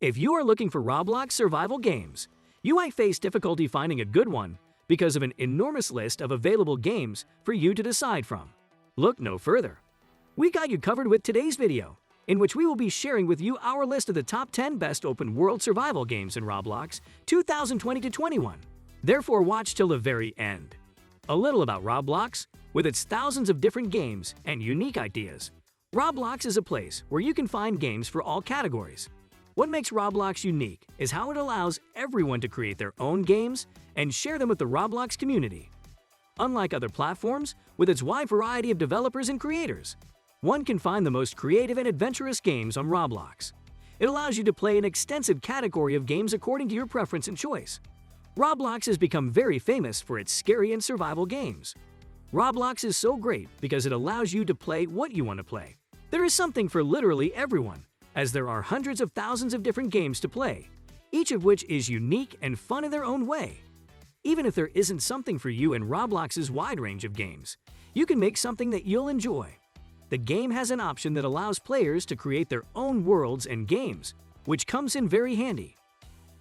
If you are looking for Roblox survival games, you might face difficulty finding a good one because of an enormous list of available games for you to decide from. Look no further. We got you covered with today's video, in which we will be sharing with you our list of the top 10 best open world survival games in Roblox 2020-21. Therefore, watch till the very end. A little about Roblox. With its thousands of different games and unique ideas, Roblox is a place where you can find games for all categories. What makes Roblox unique is how it allows everyone to create their own games and share them with the Roblox community. Unlike other platforms, with its wide variety of developers and creators, one can find the most creative and adventurous games on Roblox. It allows you to play an extensive category of games according to your preference and choice. Roblox has become very famous for its scary and survival games. Roblox is so great because it allows you to play what you want to play. There is something for literally everyone, as there are hundreds of thousands of different games to play, each of which is unique and fun in their own way. Even if there isn't something for you in Roblox's wide range of games, you can make something that you'll enjoy. The game has an option that allows players to create their own worlds and games, which comes in very handy.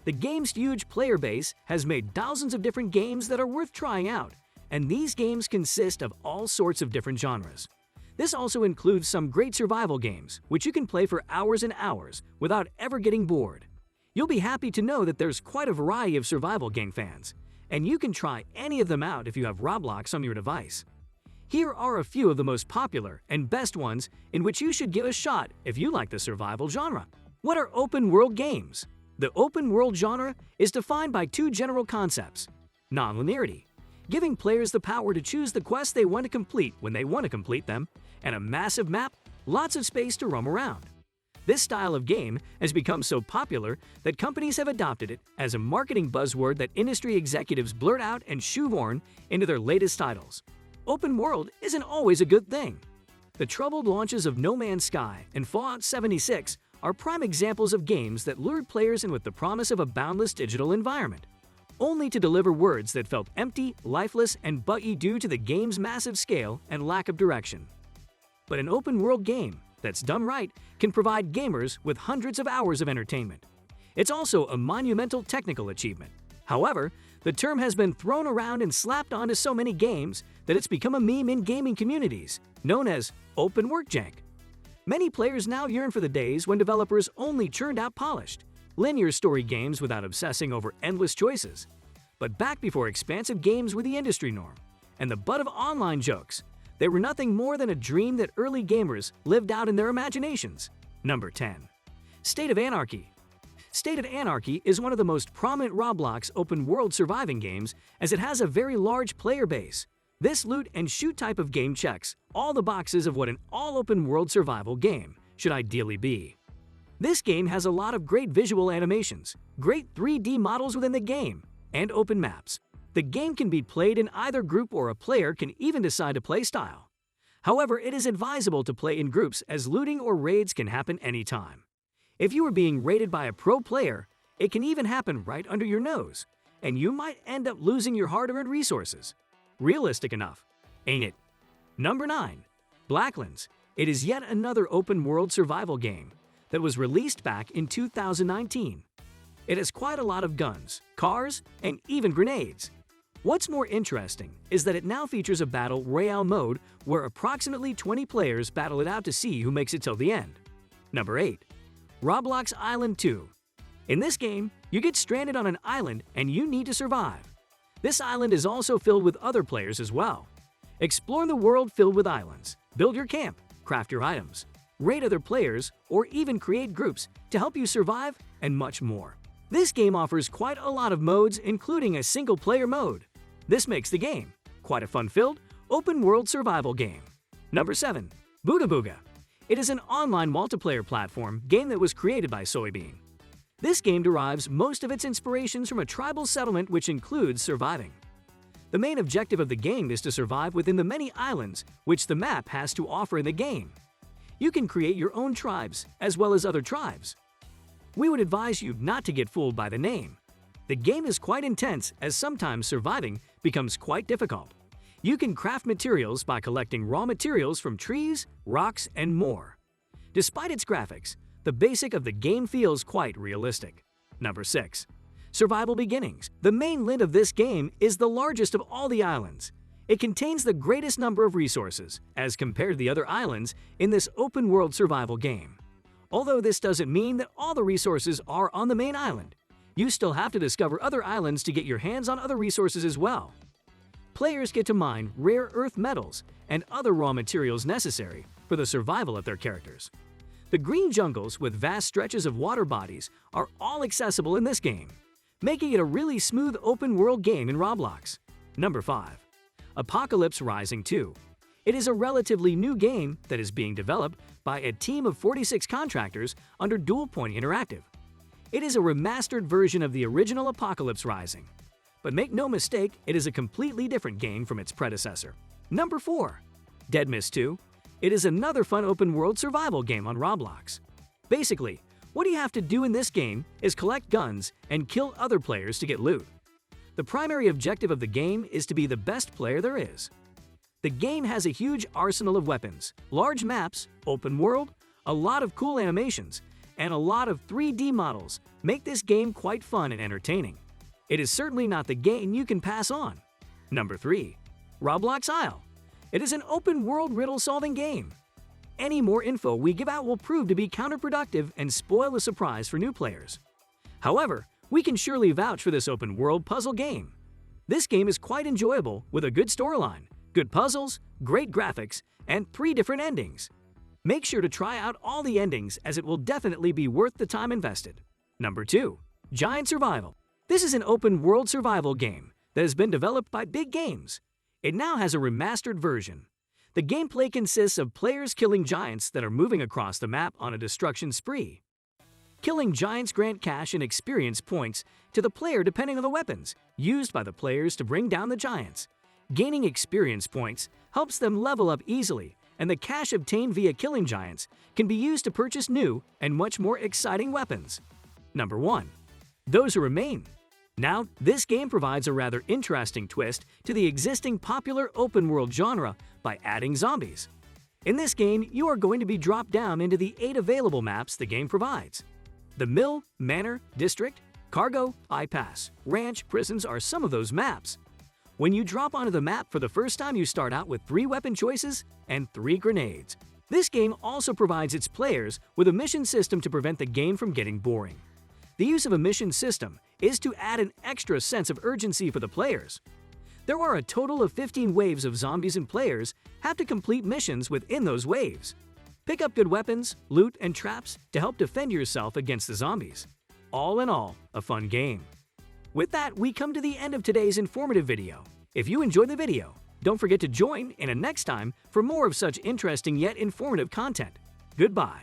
The game's huge player base has made thousands of different games that are worth trying out, and these games consist of all sorts of different genres. This also includes some great survival games, which you can play for hours and hours without ever getting bored. You'll be happy to know that there's quite a variety of survival game fans, and you can try any of them out if you have Roblox on your device. Here are a few of the most popular and best ones in which you should give a shot if you like the survival genre. What are open world games? The open world genre is defined by two general concepts: non-linearity, giving players the power to choose the quests they want to complete when they want to complete them, and a massive map, lots of space to roam around. This style of game has become so popular that companies have adopted it as a marketing buzzword that industry executives blurt out and shoehorn into their latest titles. Open world isn't always a good thing. The troubled launches of No Man's Sky and Fallout 76 are prime examples of games that lured players in with the promise of a boundless digital environment, only to deliver words that felt empty, lifeless, and buggy due to the game's massive scale and lack of direction. But an open-world game that's done right can provide gamers with hundreds of hours of entertainment. It's also a monumental technical achievement. However, the term has been thrown around and slapped onto so many games that it's become a meme in gaming communities, known as open work jank. Many players now yearn for the days when developers only churned out polished, linear story games without obsessing over endless choices. But back before expansive games were the industry norm, and the butt of online jokes, they were nothing more than a dream that early gamers lived out in their imaginations. Number 10. State of Anarchy. State of Anarchy is one of the most prominent Roblox open-world surviving games as it has a very large player base. This loot and shoot type of game checks all the boxes of what an all-open-world survival game should ideally be. This game has a lot of great visual animations, great 3D models within the game, and open maps. The game can be played in either group, or a player can even decide a play style. However, it is advisable to play in groups as looting or raids can happen anytime. If you are being raided by a pro player, it can even happen right under your nose, and you might end up losing your hard-earned resources. Realistic enough, ain't it? Number 9. Blacklands. It is yet another open-world survival game that was released back in 2019. It has quite a lot of guns, cars, and even grenades. What's more interesting is that it now features a battle royale mode where approximately 20 players battle it out to see who makes it till the end. Number 8. Roblox Island 2. In this game, you get stranded on an island and you need to survive. This island is also filled with other players as well. Explore the world filled with islands, build your camp, craft your items, raid other players, or even create groups to help you survive, and much more. This game offers quite a lot of modes, including a single-player mode. This makes the game quite a fun-filled, open-world survival game. Number 7. Booga Booga. It is an online multiplayer platform game that was created by Soybean. This game derives most of its inspirations from a tribal settlement which includes surviving. The main objective of the game is to survive within the many islands which the map has to offer in the game. You can create your own tribes as well as other tribes. We would advise you not to get fooled by the name. The game is quite intense, as sometimes surviving becomes quite difficult. You can craft materials by collecting raw materials from trees, rocks, and more. Despite its graphics, the basic of the game feels quite realistic. Number 6. Survival Beginnings. The mainland of this game is the largest of all the islands. It contains the greatest number of resources as compared to the other islands in this open-world survival game. Although this doesn't mean that all the resources are on the main island. You still have to discover other islands to get your hands on other resources as well. Players get to mine rare earth metals and other raw materials necessary for the survival of their characters. The green jungles with vast stretches of water bodies are all accessible in this game, making it a really smooth open-world game in Roblox. Number 5. Apocalypse Rising 2. It is a relatively new game that is being developed by a team of 46 contractors under Dual Point Interactive. It is a remastered version of the original Apocalypse Rising. But make no mistake, it is a completely different game from its predecessor. Number 4. Dead Miss 2. It is another fun open-world survival game on Roblox. Basically, what you have to do in this game is collect guns and kill other players to get loot. The primary objective of the game is to be the best player there is. The game has a huge arsenal of weapons, large maps, open world, a lot of cool animations, and a lot of 3D models make this game quite fun and entertaining. It is certainly not the game you can pass on. Number 3. Roblox Isle. It is an open-world riddle-solving game. Any more info we give out will prove to be counterproductive and spoil the surprise for new players. However, we can surely vouch for this open-world puzzle game. This game is quite enjoyable with a good storyline, good puzzles, great graphics, and 3 different endings. Make sure to try out all the endings as it will definitely be worth the time invested. Number 2. Giant Survival. This is an open-world survival game that has been developed by Big Games. It now has a remastered version. The gameplay consists of players killing giants that are moving across the map on a destruction spree. Killing giants grant cash and experience points to the player depending on the weapons used by the players to bring down the giants. Gaining experience points helps them level up easily, and the cash obtained via killing giants can be used to purchase new and much more exciting weapons. Number 1. Those Who Remain. Now, this game provides a rather interesting twist to the existing popular open-world genre by adding zombies. In this game, you are going to be dropped down into the 8 available maps the game provides. The Mill, Manor, District, Cargo, I-Pass, Ranch, Prisons are some of those maps. When you drop onto the map for the first time, you start out with 3 weapon choices and 3 grenades. This game also provides its players with a mission system to prevent the game from getting boring. The use of a mission system is to add an extra sense of urgency for the players. There are a total of 15 waves of zombies, and players have to complete missions within those waves. Pick up good weapons, loot, and traps to help defend yourself against the zombies. All in all, a fun game. With that, we come to the end of today's informative video. If you enjoyed the video, don't forget to join in a next time for more of such interesting yet informative content. Goodbye.